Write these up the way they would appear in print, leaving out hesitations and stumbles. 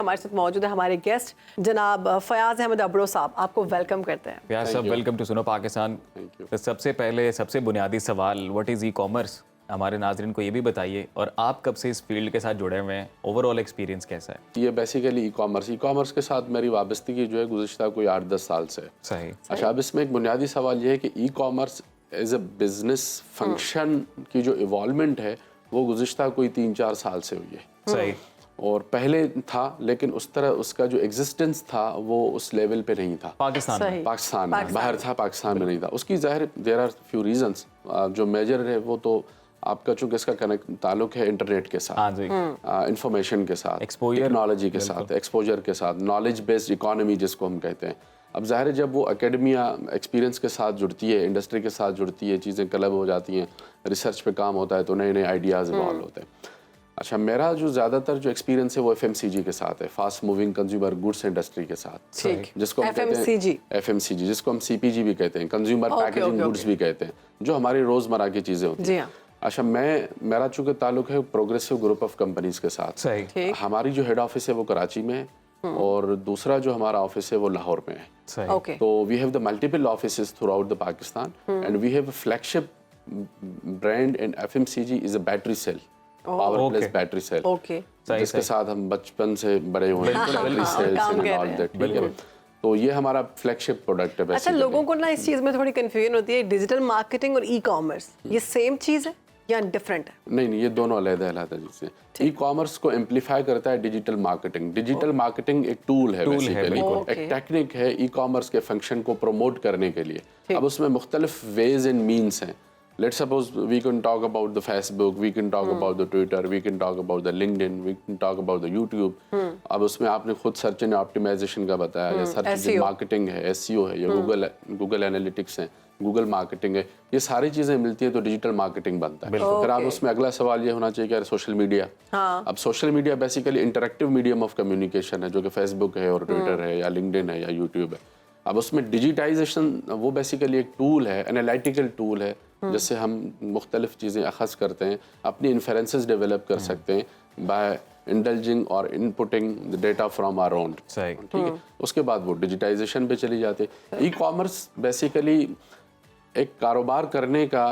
हमारे साथ मौजूद है हमारे गेस्ट जनाब फयाज अहमद अब्रो साहब, आपको वेलकम करते हैं। फयाज साहब, वेलकम टू सुनो पाकिस्तान। तो सबसे पहले सबसे बुनियादी सवाल, व्हाट इज़ ई कॉमर्स? हमारे नाजरीन को ये भी बताइए, और आप कब से इस फील्ड के साथ जुड़े हुए हैं, ओवरऑल एक्सपीरियंस कैसा है? ये बेसिकली ई कॉमर्स के साथ मेरी वाबस्तगी जो है गुज़िश्ता कोई 8-10 साल से है। सही। अच्छा, अब इसमें एक बुनियादी सवाल ये है कि e commerce as a business function की जो इवॉल्वमेंट है वो गुज़िश्ता कोई 3-4 साल से हुई है। सही। और पहले था, लेकिन उस तरह उसका जो एग्जिस्टेंस था वो उस लेवल पे नहीं था पाकिस्तान में। पाकिस्तान में बाहर था, पाकिस्तान में नहीं था। उसकी ज़ाहिर देयर आर फ्यू रीजंस। जो मेजर है वो तो आपका चूँकि इसका ताल्लुक है इंटरनेट के साथ, इंफॉर्मेशन के साथ, टेक्नोलॉजी के साथ, एक्सपोजर के साथ, नॉलेज बेस्ड इकोनॉमी जिसको हम कहते हैं। अब ज़ाहिर है जब वो एकेडमिया एक्सपीरियंस के साथ जुड़ती है, इंडस्ट्री के साथ जुड़ती है, चीज़ें क्लब हो जाती हैं, रिसर्च पे काम होता है, तो नए नए आइडियाज़ इवॉल्व होते हैं। अच्छा, मेरा जो ज़्यादातर जो एक्सपीरियंस है वो FMCG के साथ है, fast moving consumer goods industry के साथ, जिसको हम कहते हैं FMCG, जिसको हम CPG भी कहते हैं, कंज्यूमर पैकेजिंग गुड्स भी कहते हैं, जो हमारी रोज़मर्रा की चीज़ें होती हैं। अच्छा, मेरा चूँकि ताल्लुक है प्रोग्रेसिव ग्रुप ऑफ कंपनीज के साथ। सही। हमारी जो हेड ऑफिस है वो कराची में है और दूसरा जो हमारा ऑफिस है वो लाहौर में है। सही। तो we have the multiple offices throughout the Pakistan and we have a flagship brand in FMCG is a battery cell, power plus battery cell, जिसके साथ हम बचपन से बड़े हुए हैं, battery cells and all that. ठीक है, तो ये हमारा फ्लैगशिप प्रोडक्ट है। अच्छा, लोगों को ना इस चीज़ में थोड़ी कंफ्यूजन होती है, डिजिटल मार्केटिंग और ई कॉमर्स ये सेम चीज़ है या डिफरेंट है? नहीं, ये दोनों अलग-अलग चीज़ें। ई कॉमर्स को एम्पलीफाई करता है डिजिटल मार्केटिंग। डिजिटल मार्केटिंग एक टूल है बेसिकली, एक टेक्निक है ई कॉमर्स के फंक्शन को प्रमोट करने के लिए। अब उसमें मुख्तलिफ वेज एंड मीन्स हैं। Let's suppose we can talk about the Facebook, we can talk about the Twitter, we can talk about the LinkedIn, we can talk about the YouTube. अब उसमें आपने खुद सर्च एंड ऑप्टिमाइजेशन का बताया, या search engine marketing है, SEO है, या गूगल एनालिटिक्स है, गूगल मार्केटिंग है, ये सारी चीज़ें मिलती हैं तो डिजिटल मार्केटिंग बनता है। फिर आप उसमें अगला सवाल ये होना चाहिए कि सोशल मीडिया। अब social media basically interactive medium of communication है, जो कि फेसबुक है और ट्विटर है या लिंक्डइन है या यूट्यूब है। अब उसमें डिजिटाइजेशन वो बेसिकली एक टूल है, एनालिटिकल टूल है, जिससे हम मुख्तलिफ चीज़ें अखज़ करते हैं, अपनी इन्फरेंसेस डेवलप कर सकते हैं बाय इंडल्जिंग और inputting the data from our own. ठीक है, उसके बाद वो डिजिटाइजेशन पे चली जाती है। ई कॉमर्स बेसिकली एक कारोबार करने का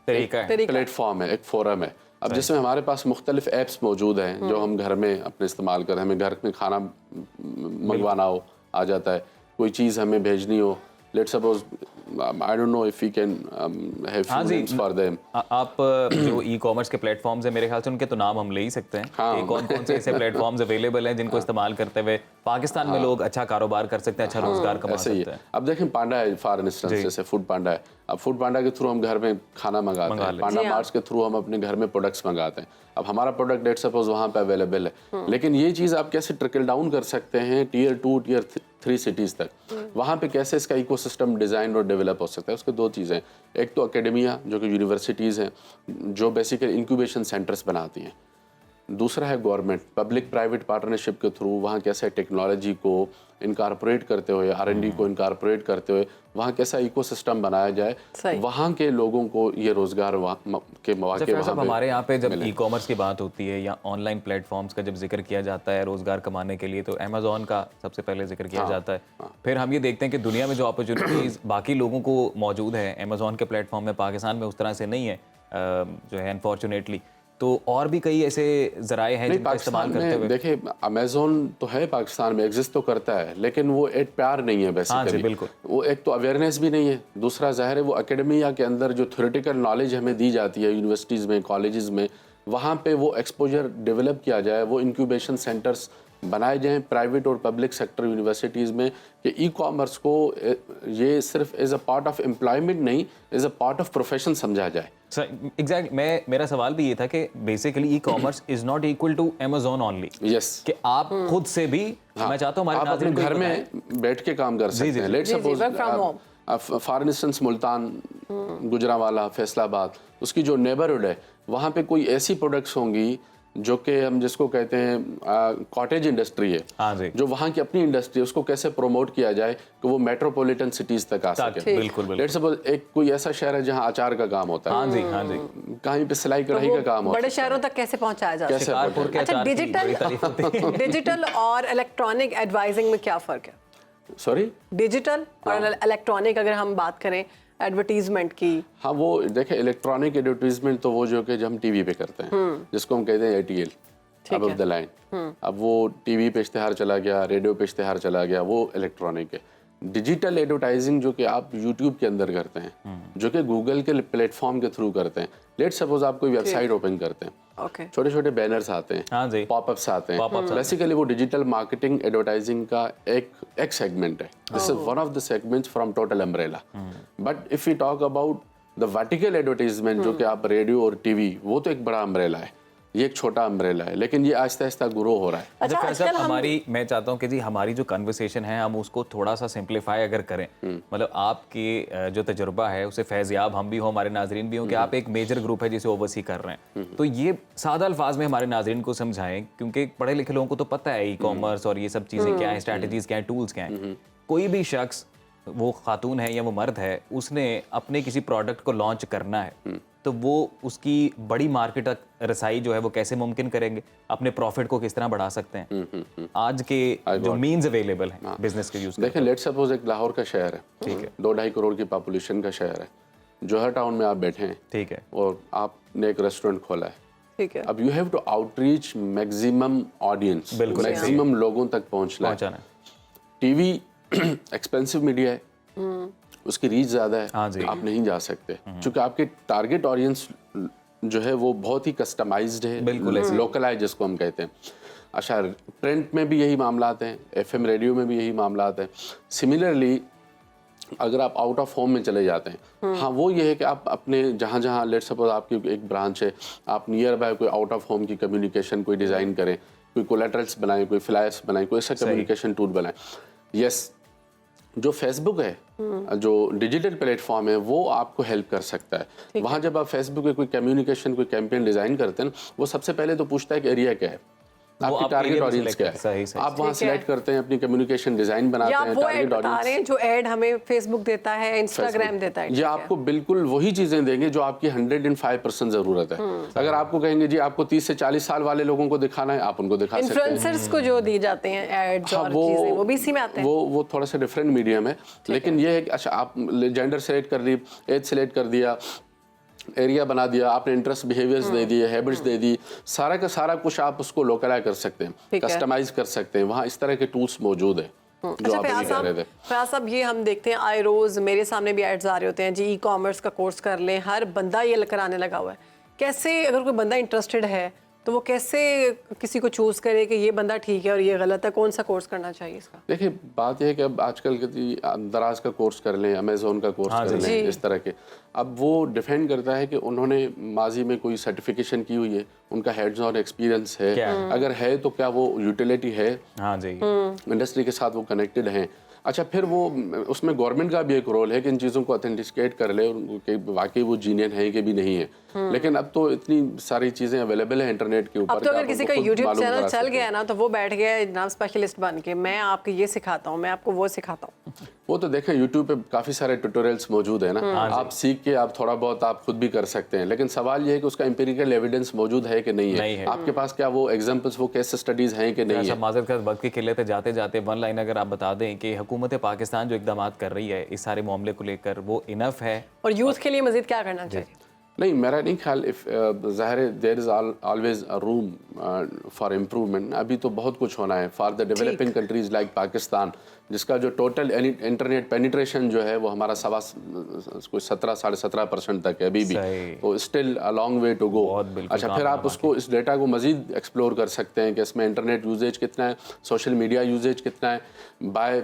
प्लेटफॉर्म है, एक फोरम है। अब जिसमें हमारे पास मुख्तलिफ ऐप्स मौजूद हैं जो हम घर में अपने इस्तेमाल करें। हमें घर में खाना मंगवाना हो, आ जाता है, कोई चीज़ हमें भेजनी हो, let's suppose I don't know if we can have few names for them. आप जो ई कॉमर्स के प्लेटफॉर्म्स हैं, मेरे ख्याल से उनके तो नाम हम ले ही सकते हैं कि कौन कौन से ऐसे प्लेटफॉर्म्स अवेलेबल हैं जिनको इस्तेमाल करते हुए पाकिस्तान में लोग अच्छा कारोबार कर सकते हैं, अच्छा रोजगार कमा सकते हैं। अब देखें, पांडा है फॉर इंस्टेंस, जैसे फूड पांडा है। अब फूड पांडा के थ्रू हम घर में खाना मंगाते हैं, पांडा मार्ट्स के थ्रू हम अपने घर में प्रोडक्ट्स मंगाते हैं। अब हमारा प्रोडक्ट लेट्स सपोज वहाँ पे अवेलेबल है, लेकिन ये चीज़ आप कैसे ट्रिकल डाउन कर सकते हैं Tier 2 Tier 3 सिटीज़ तक, वहाँ पे कैसे इसका इकोसिस्टम डिज़ाइन और डेवलप हो सकता है। उसके दो चीज़ें, एक तो एकेडमिया जो कि यूनिवर्सिटीज़ हैं जो बेसिकली इंक्यूबेशन सेंटर्स बनाती हैं, दूसरा है गवर्नमेंट पब्लिक प्राइवेट पार्टनरशिप के थ्रू वहाँ कैसे टेक्नोलॉजी को इनकारपोरेट करते हुए, R&D को इनकारपोरेट करते हुए वहाँ कैसा इकोसिस्टम बनाया जाए, वहाँ के लोगों को ये रोजगार के मौके वहाँ पे। हमारे यहाँ पे जब ई कॉमर्स की बात होती है या ऑनलाइन प्लेटफॉर्म्स का जब जिक्र किया जाता है रोजगार कमाने के लिए, तो अमेजोन का सबसे पहले जिक्र किया जाता है। फिर हम ये देखते हैं कि दुनिया में जो अपॉर्चुनिटीज़ बाकी लोगों को मौजूद है अमेजोन के प्लेटफॉर्म में, पाकिस्तान में उस तरह से नहीं है जो है अनफॉर्चुनेटली। तो और भी कई ऐसे ज़राए हैं जिनका इस्तेमाल करते हुए। देखिए, अमेज़ोन तो है पाकिस्तान में, एग्जिस्ट तो करता है, लेकिन वो एक प्यार नहीं है बेसिकली। बिल्कुल, वो एक तो अवेयरनेस भी नहीं है, दूसरा ज़ाहिर है वो एकेडमिया के अंदर जो थ्योरेटिकल नॉलेज हमें दी जाती है यूनिवर्सिटीज़ में, कॉलेजेस में, वहाँ पे वो एक्सपोजर डेवलप किया जाए, वो इंक्यूबेशन सेंटर्स बनाए जाएं प्राइवेट और पब्लिक सेक्टर यूनिवर्सिटीज़ में, कि ई कॉमर्स को ये सिर्फ as a part of employment नहीं, as a part of profession समझा जाए। एग्जैक्ट, मेरा सवाल भी ये था कि basically e commerce is not equal to Amazon only. Yes, कि आप खुद से भी, मैं चाहता हूँ आप अपने घर में बैठ के काम कर सकते हैं। Let's suppose for instance Multan, Gujranwala, Faisalabad, उसकी जो नेबरहुड है वहाँ पे कोई ऐसी प्रोडक्ट्स होंगी जो कि हम जिसको कहते हैं कॉटेज इंडस्ट्री है, हाँ जी, जो वहाँ की अपनी इंडस्ट्री है, उसको कैसे प्रमोट किया जाए कि वो मेट्रोपॉलिटन सिटीज तक आ सके। बिल्कुल लेट्स सपोज एक कोई ऐसा शहर है जहाँ अचार का काम होता है, हाँ जी, हाँ जी, कहीं पे सिलाई कढ़ाई का काम होता है, बड़े शहरों तक कैसे पहुंचाया जा सकता है? शिकारपुर के अच्छा, अचार की बड़ी तारीफ होती है। डिजिटल और इलेक्ट्रॉनिक एडवाइजिंग में क्या फर्क है? सॉरी, डिजिटल और इलेक्ट्रॉनिक अगर हम बात करें एडवर्टीजमेंट की। हाँ वो देखें, इलेक्ट्रॉनिक एडवर्टीजमेंट तो वो जो कि हम टीवी पे करते हैं, जिसको हम कहते हैं ATL, अबव द लाइन। अब वो टीवी पे इश्तेहार चला गया, रेडियो पे इश्तेहार चला गया, वो इलेक्ट्रॉनिक है। डिजिटल एडवर्टाइजिंग जो कि आप यूट्यूब के अंदर करते हैं, जो कि गूगल के प्लेटफॉर्म के थ्रू करते हैं। लेट्स सपोज आप कोई वेबसाइट ओपन करते हैं, ओके, छोटे छोटे बैनर्स आते हैं, हाँ जी, पॉपअप्स आते हैं, बेसिकली वो डिजिटल मार्केटिंग एडवर्टाइजिंग का एक सेगमेंट है। This is one of the segments from total umbrella. But if you talk about the vertical advertisement, जो कि आप रेडियो और टीवी, वो तो एक बड़ा अम्ब्रेला है, ये एक छोटा अम्ब्रेला है, लेकिन ये आहिस्ता आहिस्ता ग्रो हो रहा है। अच्छा फैसल, मैं चाहता हूँ कि जी हमारी जो कन्वर्सेशन है हम उसको थोड़ा सा सिंप्लीफाई अगर करें, मतलब आपके जो तजुर्बा है उसे फैज़याब हम भी हो, हमारे नाजरीन भी हो, कि आप एक मेजर ग्रुप है जिसे ओवरसी कर रहे हैं, तो ये सादा अल्फाज में हमारे नाजरीन को समझाएं, क्योंकि पढ़े लिखे लोगों को तो पता है ई कॉमर्स और ये सब चीज़ें क्या है, स्ट्रैटेजीज क्या है, टूल्स क्या हैं। कोई भी शख्स, वो खातून है या वो मर्द है, उसने अपने किसी प्रोडक्ट को लॉन्च करना है, तो वो उसकी बड़ी मार्केट तक रसाई जो है वो कैसे मुमकिन करेंगे, अपने प्रॉफिट को किस तरह बढ़ा सकते हैं आज के जो मीन्स अवेलेबल हैं बिजनेस के यूज। देखें, लेट्स सपोज एक लाहौर का शहर है, ठीक है, 2-2.5 करोड़ की पॉपुलेशन का शहर है, जोहर टाउन में आप बैठे हैं, ठीक है, और आपने एक रेस्टोरेंट खोला है, ठीक है, अब you have to outreach maximum audience, maximum लोगों तक पहुंचना है। टीवी एक्सपेंसिव मीडिया है, उसकी रीच ज़्यादा है, हाँ जी, आप नहीं जा सकते, क्योंकि आपके टारगेट ऑडियंस जो है वो बहुत ही कस्टमाइज्ड है, बिल्कुल लोकलाइज जिसको हम कहते हैं। अच्छा, प्रिंट में भी यही मामलात हैं, FM रेडियो में भी यही मामलात हैं। सिमिलरली अगर आप आउट ऑफ होम में चले जाते हैं, हाँ वो ये है कि आप अपने जहाँ जहाँ लेट्स सपोज आपकी एक ब्रांच है, आप नियर बाय कोई आउट ऑफ होम की कम्युनिकेशन कोई डिज़ाइन करें, कोई कोलैटरल्स बनाएं, कोई फ्लायर्स बनाएं, कोई ऐसा कम्युनिकेशन टूल बनाएं। यस, जो फेसबुक है, जो डिजिटल प्लेटफॉर्म है, वो आपको हेल्प कर सकता है। वहाँ जब आप फेसबुक पे कोई कम्युनिकेशन, कोई कैंपेन डिज़ाइन करते हैं, वो सबसे पहले तो पूछता है कि एरिया क्या है, आपकी टारगेट ऑडियंस क्या है। सही, आप वहाँ सिलेक्ट करते हैं, अपनी कम्युनिकेशन डिजाइन बनाते हैं, टारगेट ऑडियंस, जो ऐड हमें फेसबुक देता है, इंस्टाग्राम देता है, ये आपको बिल्कुल वही चीजें देंगे जो आपकी 105% जरूरत है। अगर आपको कहेंगे जी आपको 30 से 40 साल वाले लोगों को दिखाना है, आप उनको दिखा सकते हैं। इन्फ्लुएंसर्स को जो दी जाते हैं एड्स और चीजें, वो भी इसी में आते हैं। वो थोड़ा सा डिफरेंट मीडियम है, लेकिन ये है कि अच्छा आप जेंडर सेलेक्ट कर दी, एज सेलेक्ट कर दिया, एरिया बना दिया, आपने इंटरेस्ट बिहेवियर्स दे दिए, हैबिट्स दे दी, सारा का सारा कुछ आप उसको लोकलाइज कर सकते हैं, कस्टमाइज कर सकते हैं। वहाँ इस तरह के टूल्स मौजूद है। अच्छा फयाज साहब, ये हम देखते हैं आए रोज मेरे सामने भी एड्स आ रहे होते हैं जी, ई कॉमर्स का कोर्स कर लें, हर बंदा ये कराने लगा हुआ है। कैसे, अगर कोई बंदा इंटरेस्टेड है तो वो कैसे किसी को चूज करे कि ये बंदा ठीक है और ये गलत है, कौन सा कोर्स करना चाहिए इसका? देखिए, बात यह है कि अब आजकल के दराज का कोर्स कर लें, अमेजोन का कोर्स कर लें, इस तरह के, अब वो डिपेंड करता है कि उन्होंने माजी में कोई सर्टिफिकेशन की हुई है, उनका हैंड्स ऑन एक्सपीरियंस है, अगर है तो क्या वो यूटिलिटी है, हाँ जी, इंडस्ट्री के साथ वो कनेक्टेड हैं। अच्छा, फिर वो उसमें गवर्नमेंट का भी एक रोल है कि इन चीज़ों को ऑथेंटिकेट कर ले कि वाकई वो जीनियन है कि भी नहीं है। लेकिन अब तो इतनी सारी चीज़ें अवेलेबल है इंटरनेट के ऊपर। अब तो अगर किसी का यूट्यूब चैनल चल गया ना, तो वो बैठ गया जनाब स्पेशलिस्ट बन के, मैं आपको ये सिखाता हूँ, मैं आपको वो सिखाता हूँ। वो तो देखें, यूट्यूब पे काफ़ी सारे ट्यूटोरियल्स मौजूद है ना, आप सीख के आप थोड़ा बहुत आप खुद भी कर सकते हैं। लेकिन सवाल ये है कि उसका एम्पिरिकल एविडेंस मौजूद है कि नहीं है, आपके पास क्या वो एग्जाम्पल्स, वो केस स्टडीज हैं कि नहीं है। माज़रत का वक्त के किले पे जाते जाते वन लाइन अगर आप बता दें कि हुकूमत पाकिस्तान जो इकदाम कर रही है इस सारे मामले को लेकर, वो इनफ है और यूथ के लिए मजीद क्या करना चाहिए? नहीं, मेरा नहीं ख्याल, ज़ाहिर है there is always a room for improvement. अभी तो बहुत कुछ होना है for the developing countries like Pakistan, जिसका जो टोटल इंटरनेट पेनिट्रेशन जो है वो हमारा 17-17.5% तक है अभी भी, तो still a long way to go. अच्छा, फिर आप उसको इस डेटा को मज़ीद एक्सप्लोर कर सकते हैं कि इसमें इंटरनेट यूजेज कितना है, सोशल मीडिया यूजेज कितना है, by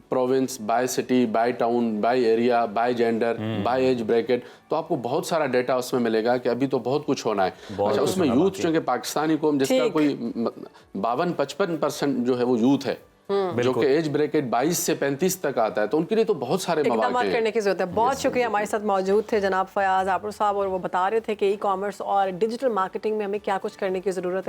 province, by city, by town, by area, by gender, by age bracket, तो आपको बहुत सारा डेटा उसमें मिलेगा कि अभी तो बहुत कुछ होना है। अच्छा, उसमें यूथ जो कि पाकिस्तानी कौम जिसका कोई 52-55% जो है वो यूथ है, जो कि एज ब्रैकेट 22 से 35 तक आता है, तो उनके लिए तो बहुत सारे मौके हैं, करने की जरूरत है। बहुत शुक्रिया, हमारे साथ मौजूद थे जनाब फयाज आपुर साहब, और वो बता रहे थे कि ई कॉमर्स और डिजिटल मार्केटिंग में हमें क्या कुछ करने की जरूरत है।